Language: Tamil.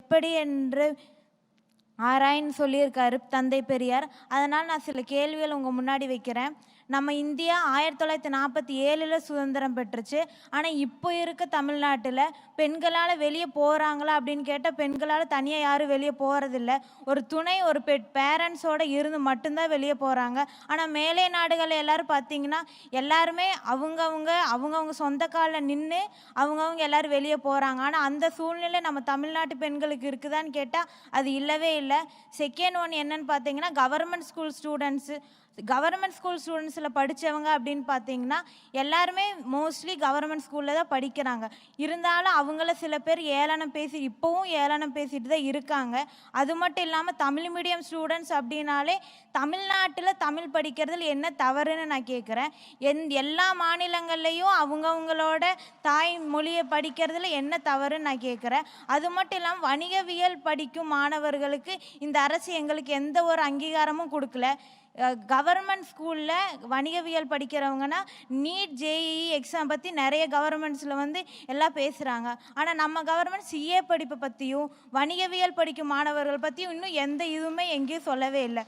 எப்படி என்று ஆராய்ன்னு சொல்லியிருக்காரு தந்தை பெரியார். அதனால் நான் சில கேள்விகள் உங்கள் முன்னாடி வைக்கிறேன். நம்ம இந்தியா 1947 சுதந்திரம் பெற்றுச்சு. ஆனால் இப்போ இருக்க தமிழ்நாட்டில் பெண்களால் வெளியே போகிறாங்களா அப்படின்னு கேட்டால் பெண்களால் தனியாக யாரும் வெளியே போகிறதில்ல. ஒரு துணை ஒரு பேரண்ட்ஸோடு இருந்து மட்டும்தான் வெளியே போகிறாங்க. ஆனால் மேலை நாடுகள் எல்லோரும் பார்த்திங்கன்னா எல்லாருமே அவங்கவுங்க சொந்த காலில் நின்று அவங்கவுங்க எல்லோரும் வெளியே போகிறாங்க. ஆனால் அந்த சூழ்நிலை நம்ம தமிழ்நாட்டு பெண்களுக்கு இருக்குதான்னு கேட்டால் அது இல்லவே இல்லை. செகண்ட் ஒன் என்னன்னு பார்த்தீங்கன்னா கவர்மெண்ட் ஸ்கூல் ஸ்டூடெண்ட்ஸில் படித்தவங்க அப்படின்னு பார்த்தீங்கன்னா எல்லாருமே மோஸ்ட்லி கவர்மெண்ட் ஸ்கூலில் தான் படிக்கிறாங்க. இருந்தாலும் அவங்கள சில பேர் இப்போவும் ஏளனம் பேசிட்டு தான் இருக்காங்க. அது மட்டும் இல்லாமல் தமிழ் மீடியம் ஸ்டூடெண்ட்ஸ் அப்படின்னாலே தமிழ்நாட்டில் தமிழ் படிக்கிறதுல என்ன தவறுன்னு நான் கேட்குறேன். எல்லா மாநிலங்கள்லேயும் அவங்கவுங்களோட தாய் மொழியை படிக்கிறதுல என்ன தவறுன்னு நான் கேட்குறேன். அது மட்டும் இல்லாமல் வணிகவியல் படிக்கும் மாணவர்களுக்கு இந்த அரசு எங்களுக்கு எந்த ஒரு அங்கீகாரமும் கொடுக்கல. கவர்மெண்ட் ஸ்கூலில் வணிகவியல் படிக்கிறவங்கன்னா நீட் ஜேஇஇ எக்ஸாம் பற்றி நிறைய கவர்மெண்ட்ஸில் எல்லாம் பேசுகிறாங்க. ஆனால் நம்ம கவர்மெண்ட் சிஏ படிப்பை பற்றியும் வணிகவியல் படிக்கும் மாணவர்கள் பற்றியும் இன்னும் எந்த இதுவுமே எங்கேயும் சொல்லவே இல்லை.